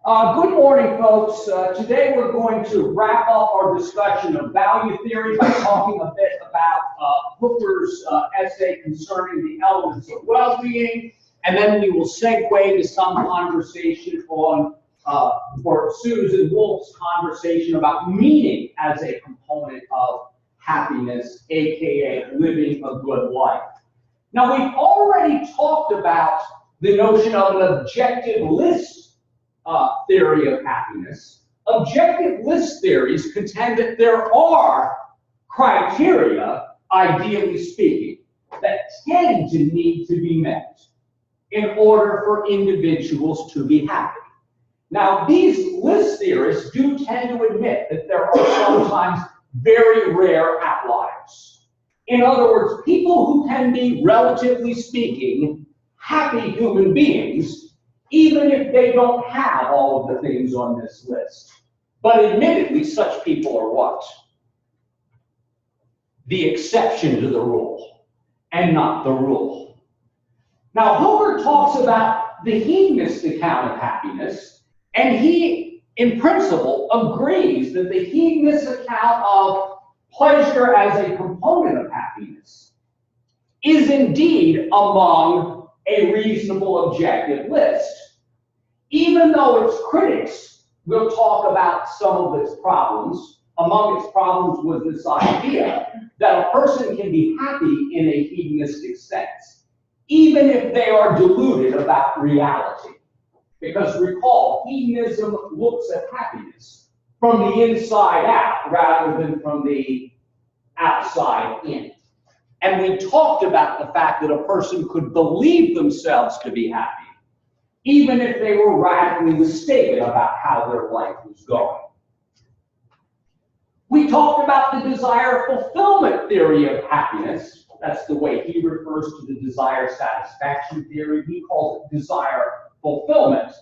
Good morning, folks. Today we're going to wrap up our discussion of value theory by talking a bit about Hooker's essay concerning the elements of well-being, and then we will segue to some conversation on, for Susan Wolf's conversation about meaning as a component of happiness, aka living a good life. Now, we've already talked about the notion of an objective list theory of happiness. Objective list theories contend that there are criteria, ideally speaking, that tend to need to be met in order for individuals to be happy. Now, these list theorists do tend to admit that there are sometimes very rare outliers. In other words, people who can be, relatively speaking, happy human beings, even if they don't have all of the things on this list. But admittedly, such people are what? The exception to the rule, and not the rule. Now, Hooker talks about the hedonist account of happiness, and he, in principle, agrees that the hedonist account of pleasure as a component of happiness is indeed among a reasonable objective list, even though its critics will talk about some of its problems. Among its problems was this idea that a person can be happy in a hedonistic sense, even if they are deluded about reality. Because recall, hedonism looks at happiness from the inside out rather than from the outside in. And we talked about the fact that a person could believe themselves to be happy, even if they were radically mistaken about how their life was going. We talked about the desire fulfillment theory of happiness. That's the way he refers to the desire satisfaction theory. He calls it desire fulfillment.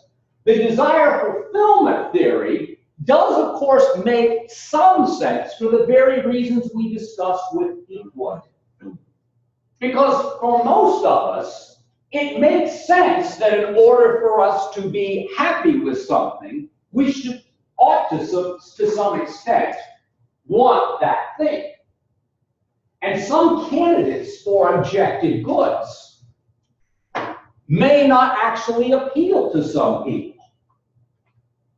The desire fulfillment theory does, of course, make some sense for the very reasons we discussed with Eatwood. Because for most of us, it makes sense that in order for us to be happy with something, we ought to some extent want that thing. And some candidates for objective goods may not actually appeal to some people.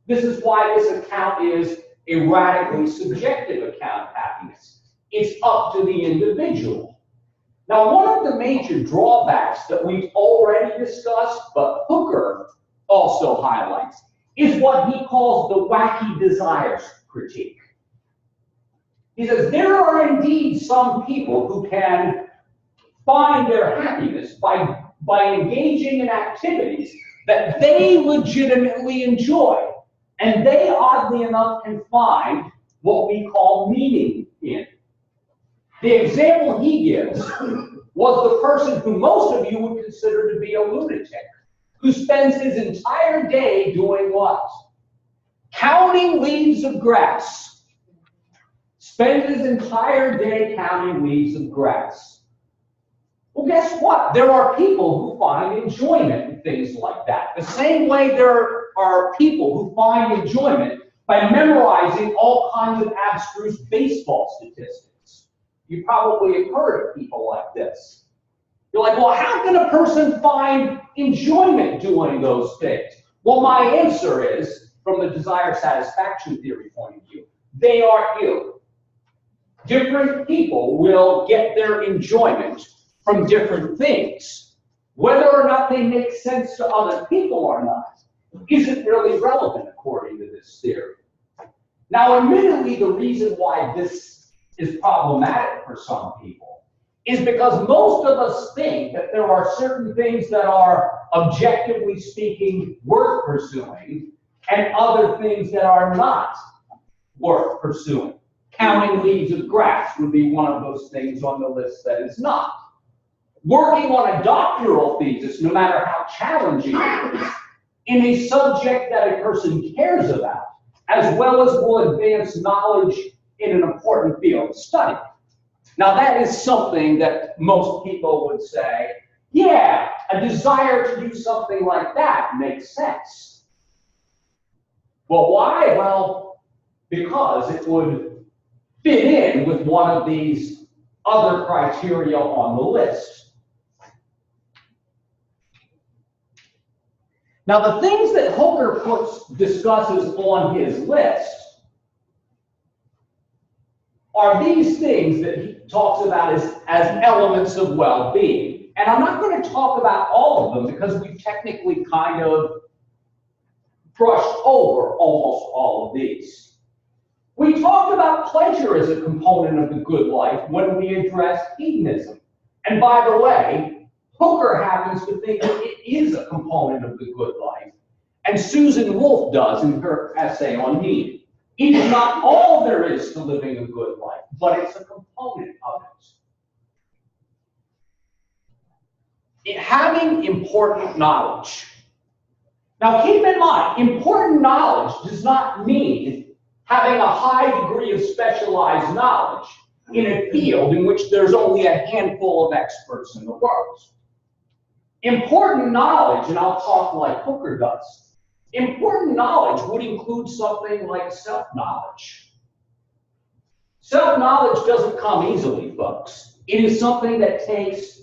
This is why this account is a radically subjective account of happiness. It's up to the individual. Now, one of the major drawbacks that we've already discussed, but Hooker also highlights, is what he calls the wacky desires critique. He says there are indeed some people who can find their happiness by engaging in activities that they legitimately enjoy, and they, oddly enough, can find what we call meaning in. The example he gives was the person who most of you would consider to be a lunatic, who spends his entire day doing what? Counting leaves of grass. Spends his entire day counting leaves of grass. Well, guess what? There are people who find enjoyment in things like that. The same way there are people who find enjoyment by memorizing all kinds of abstruse baseball statistics. You probably have heard of people like this. You're like, well, how can a person find enjoyment doing those things? Well, my answer is, from the desire satisfaction theory point of view, they are you. Different people will get their enjoyment from different things. Whether or not they make sense to other people or not isn't really relevant according to this theory. Now, admittedly, the reason why this is problematic for some people is because most of us think that there are certain things that are, objectively speaking, worth pursuing, and other things that are not worth pursuing. Counting leaves of grass would be one of those things on the list that is not. Working on a doctoral thesis, no matter how challenging it is, in a subject that a person cares about, as well as will advance knowledge in an important field of study. Now, that is something that most people would say, yeah, a desire to do something like that makes sense. Well, why? Well, because it would fit in with one of these other criteria on the list. Now, the things that Hooker discusses on his list are these things that he talks about as elements of well-being. And I'm not going to talk about all of them because we've technically kind of brushed over almost all of these. We talked about pleasure as a component of the good life when we addressed hedonism. And by the way, Hooker happens to think that it is a component of the good life, and Susan Wolf does in her essay on need. It is not all there is to living a good life, but it's a component of it. Having important knowledge. Now keep in mind, important knowledge does not mean having a high degree of specialized knowledge in a field in which there's only a handful of experts in the world. Important knowledge, and I'll talk like Hooker does, important knowledge would include something like self-knowledge. Self-knowledge doesn't come easily, folks. It is something that takes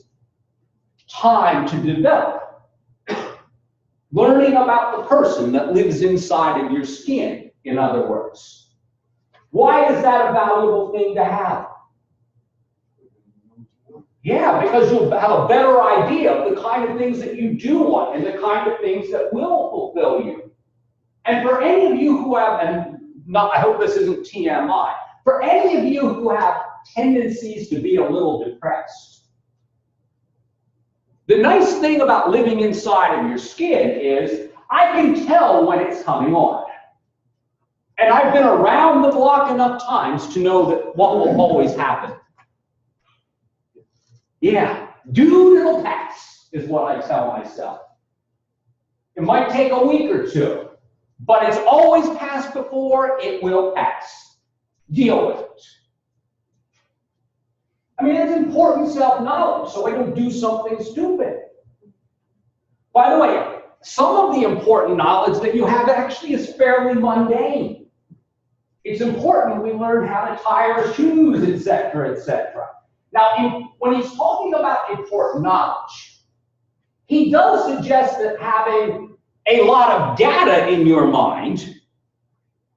time to develop. Learning about the person that lives inside of your skin, in other words. Why is that a valuable thing to have? Yeah, because you'll have a better idea of the kind of things that you do want and the kind of things that will fulfill you. And for any of you who have, I hope this isn't TMI, for any of you who have tendencies to be a little depressed, the nice thing about living inside of your skin is I can tell when it's coming on. And I've been around the block enough times to know that what will always happen. Yeah, dude, it'll pass, is what I tell myself. It might take a week or two, but it's always passed before, it will pass. Deal with it. I mean, it's important self-knowledge, so I don't do something stupid. By the way, some of the important knowledge that you have actually is fairly mundane. It's important we learn how to tie our shoes, etc., etc. Now, when he's talking about important knowledge, he does suggest that having a lot of data in your mind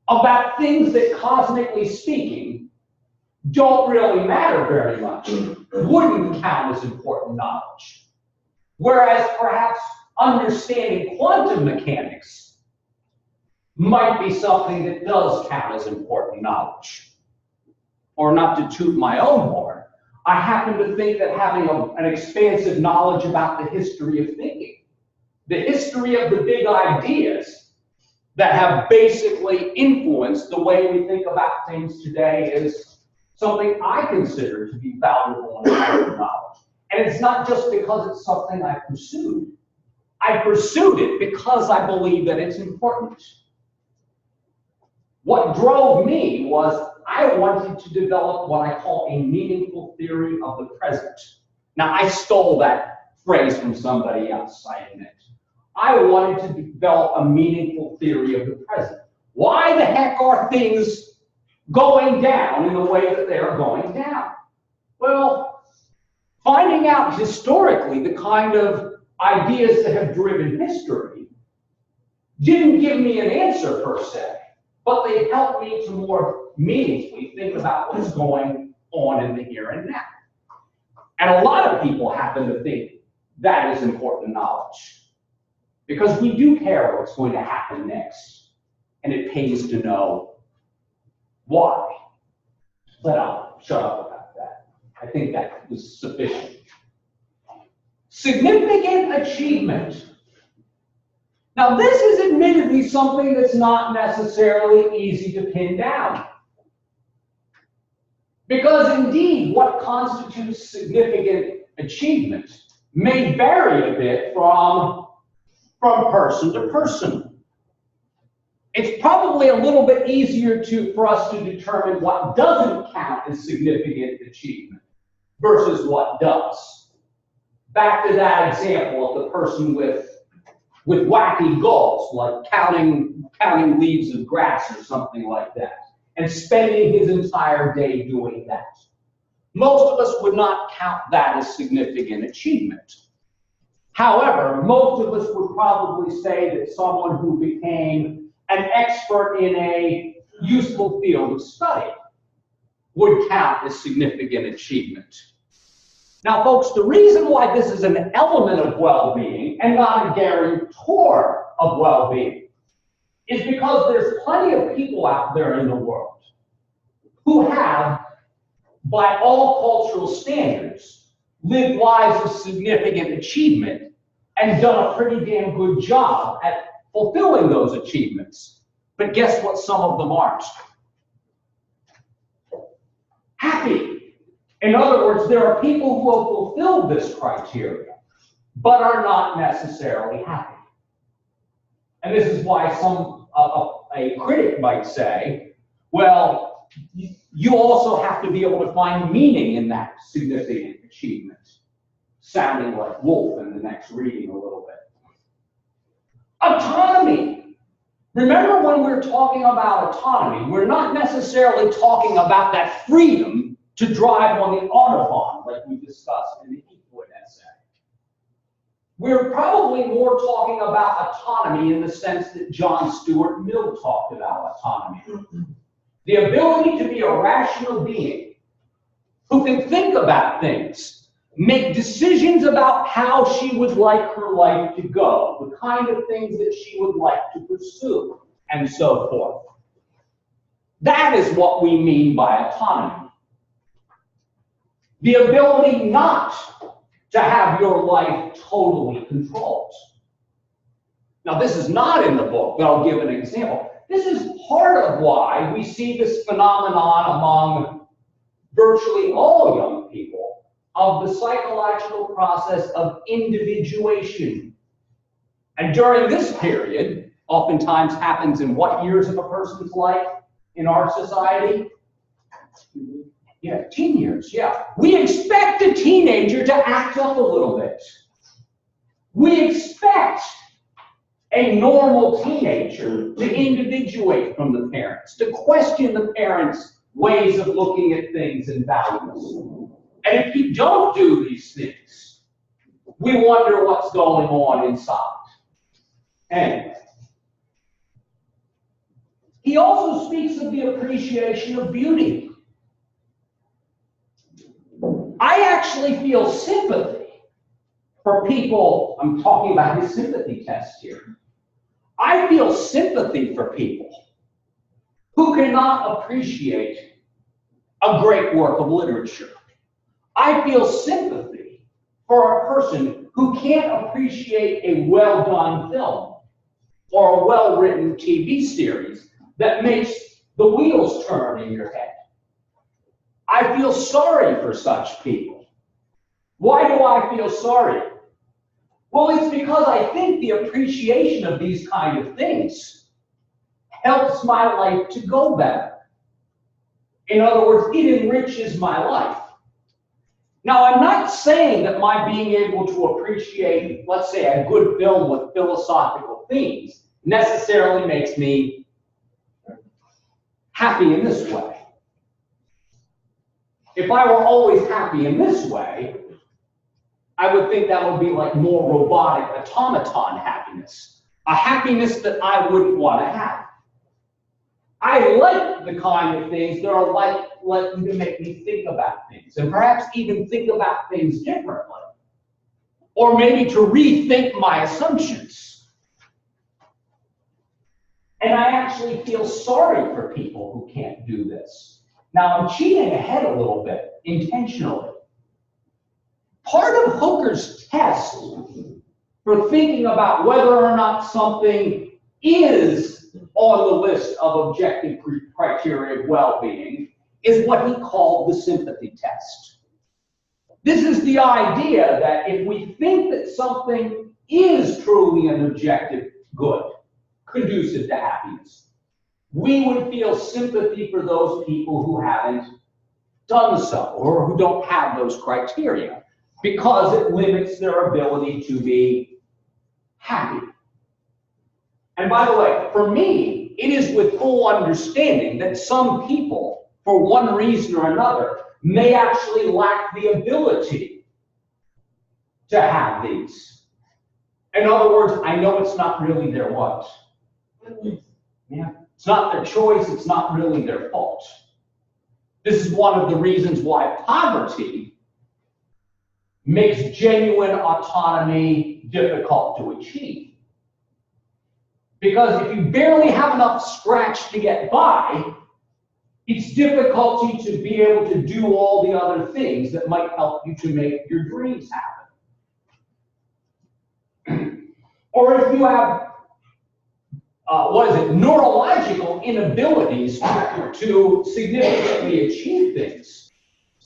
about things that, cosmically speaking, don't really matter very much wouldn't count as important knowledge. Whereas perhaps understanding quantum mechanics might be something that does count as important knowledge. Or not to toot my own horn, I happen to think that having an expansive knowledge about the history of thinking, the history of the big ideas that have basically influenced the way we think about things today is something I consider to be valuable and important knowledge. And it's not just because it's something I pursued. I pursued it because I believe that it's important. What drove me was I wanted to develop what I call a meaningful theory of the present. Now, I stole that phrase from somebody else, I admit. I wanted to develop a meaningful theory of the present. Why the heck are things going down in the way that they're going down? Well, finding out historically the kind of ideas that have driven history didn't give me an answer per se, but they helped me to more meaningfully think about what's going on in the here and now. And a lot of people happen to think that is important knowledge, because we do care what's going to happen next, and it pays to know why. But I'll shut up about that. I think that was sufficient. Significant achievement. Now, this is admittedly something that's not necessarily easy to pin down. Because indeed, what constitutes significant achievement may vary a bit from person to person. It's probably a little bit easier for us to determine what doesn't count as significant achievement versus what does. Back to that example of the person with with wacky goals, like counting leaves of grass or something like that, and spending his entire day doing that. Most of us would not count that as significant achievement. However, most of us would probably say that someone who became an expert in a useful field of study would count as significant achievement. Now, folks, the reason why this is an element of well-being and not a guarantor of well-being is because there's plenty of people out there in the world who have, by all cultural standards, lived lives of significant achievement and done a pretty damn good job at fulfilling those achievements. But guess what some of them aren't? Happy. In other words, there are people who have fulfilled this criteria, but are not necessarily happy. And this is why a critic might say, well, you also have to be able to find meaning in that significant achievement. Sounding like Wolf in the next reading a little bit. Autonomy. Remember, when we're talking about autonomy, we're not necessarily talking about that freedom to drive on the Autobahn, like we discussed in the Eastwood essay. We're probably more talking about autonomy in the sense that John Stuart Mill talked about autonomy. The ability to be a rational being who can think about things, make decisions about how she would like her life to go, the kind of things that she would like to pursue, and so forth. That is what we mean by autonomy. The ability not to have your life totally controlled. Now, this is not in the book, but I'll give an example. This is part of why we see this phenomenon among virtually all young people of the psychological process of individuation. And during this period, oftentimes happens in what years of a person's life in our society? Yeah, teen years, yeah. We expect a teenager to act up a little bit. We expect a normal teenager to individuate from the parents, to question the parents' ways of looking at things and values. And if you don't do these things, we wonder what's going on inside. Anyway. He also speaks of the appreciation of beauty. I actually feel sympathy for people. I'm talking about his sympathy test here. I feel sympathy for people who cannot appreciate a great work of literature. I feel sympathy for a person who can't appreciate a well-done film or a well-written TV series that makes the wheels turn in your head. I feel sorry for such people. Why do I feel sorry? Well, it's because I think the appreciation of these kind of things helps my life to go better. In other words, it enriches my life. Now, I'm not saying that my being able to appreciate, let's say, a good film with philosophical themes necessarily makes me happy in this way. If I were always happy in this way, I would think that would be like more robotic automaton happiness, a happiness that I wouldn't want to have. I like the kind of things that are likely to make me think about things, and perhaps even think about things differently, or maybe to rethink my assumptions. And I actually feel sorry for people who can't do this. Now, I'm cheating ahead a little bit, intentionally. Part of Hooker's test for thinking about whether or not something is on the list of objective criteria of well-being is what he called the sympathy test. This is the idea that if we think that something is truly an objective good, conducive to happiness, we would feel sympathy for those people who haven't done so or who don't have those criteria, because it limits their ability to be happy. And by the way, for me, it is with full understanding that some people, for one reason or another, may actually lack the ability to have these. In other words, I know it's not really their what? Yeah. It's not their choice, it's not really their fault. This is one of the reasons why poverty makes genuine autonomy difficult to achieve. Because if you barely have enough scratch to get by, it's difficult to be able to do all the other things that might help you to make your dreams happen. Or if you have, neurological inabilities to significantly achieve things,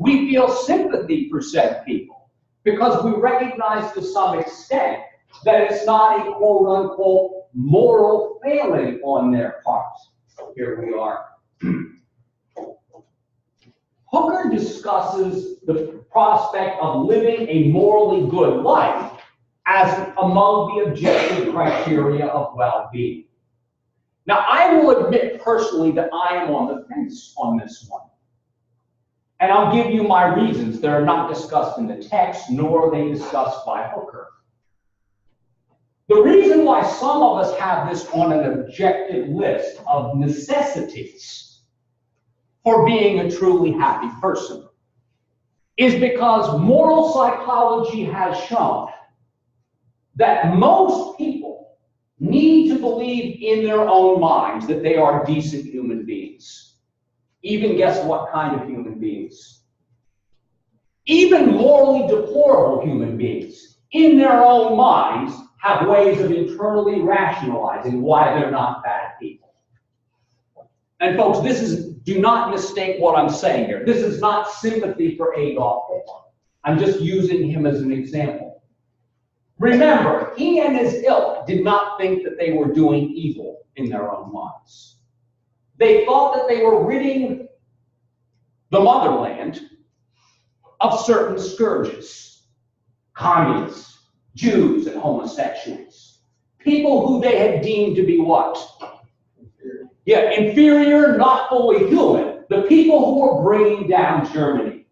we feel sympathy for said people because we recognize to some extent that it's not a quote-unquote moral failing on their part. Here we are. Hooker discusses the prospect of living a morally good life as among the objective criteria of well-being. Now, I will admit personally that I am on the fence on this one. And I'll give you my reasons. They're not discussed in the text, nor are they discussed by Hooker. The reason why some of us have this on an objective list of necessities for being a truly happy person is because moral psychology has shown that most people need to believe in their own minds that they are decent human beings. Even guess what kind of human beings? Even morally deplorable human beings, in their own minds, have ways of internally rationalizing why they're not bad people. And folks, do not mistake what I'm saying here. This is not sympathy for Adolf Hitler. I'm just using him as an example. Remember, he and his ilk did not think that they were doing evil in their own minds. They thought that they were ridding the motherland of certain scourges, communists, Jews, and homosexuals. People who they had deemed to be what? Yeah, inferior, not fully human. The people who were bringing down Germany.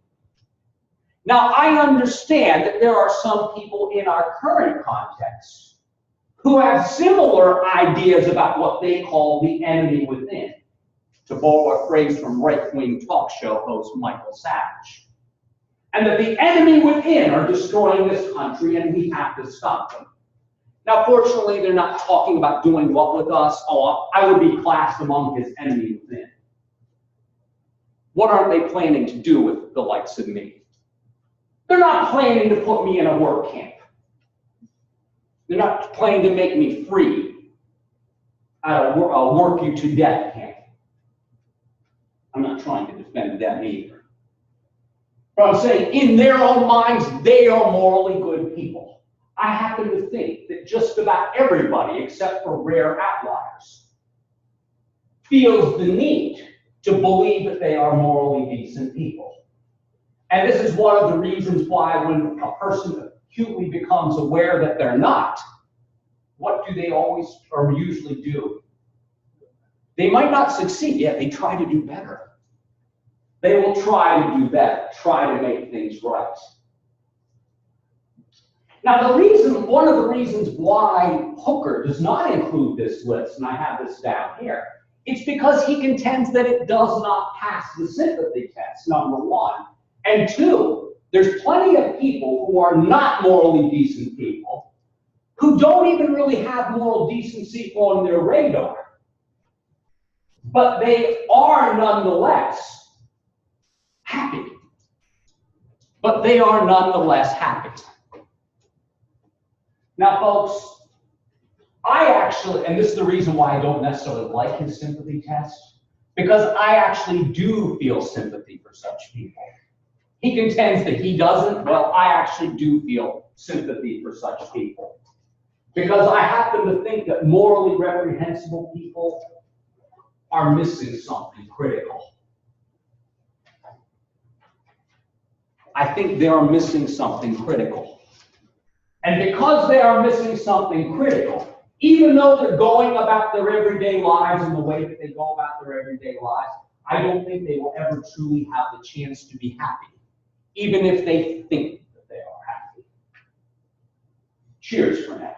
Now, I understand that there are some people in our current context who have similar ideas about what they call the enemy within, to borrow a phrase from right-wing talk show host Michael Savage. And that the enemy within are destroying this country and we have to stop them. Now, fortunately, they're not talking about doing what with us? Oh, I would be classed among his enemy within. What aren't they planning to do with the likes of me? They're not planning to put me in a work camp. They're not planning to make me free at a work you to death camp. I'm not trying to defend them either. But I'm saying in their own minds, they are morally good people. I happen to think that just about everybody, except for rare outliers, feels the need to believe that they are morally decent people. And this is one of the reasons why when a person acutely becomes aware that they're not, what do they always or usually do? They might not succeed, yet they try to do better. They will try to do better, try to make things right. Now, one of the reasons why Hooker does not include this list, and I have this down here, it's because he contends that it does not pass the sympathy test, number one. And two, there's plenty of people who are not morally decent people who don't even really have moral decency on their radar. But they are nonetheless happy. But they are nonetheless happy. Now, folks, I actually, and this is the reason why I don't necessarily like his sympathy test, because I actually do feel sympathy for such people. He contends that he doesn't. Well, I actually do feel sympathy for such people. Because I happen to think that morally reprehensible people are missing something critical. I think they are missing something critical. And because they are missing something critical, Even though they're going about their everyday lives in the way that they go about their everyday lives, I don't think they will ever truly have the chance to be happy, even if they think that they are happy. Cheers for now.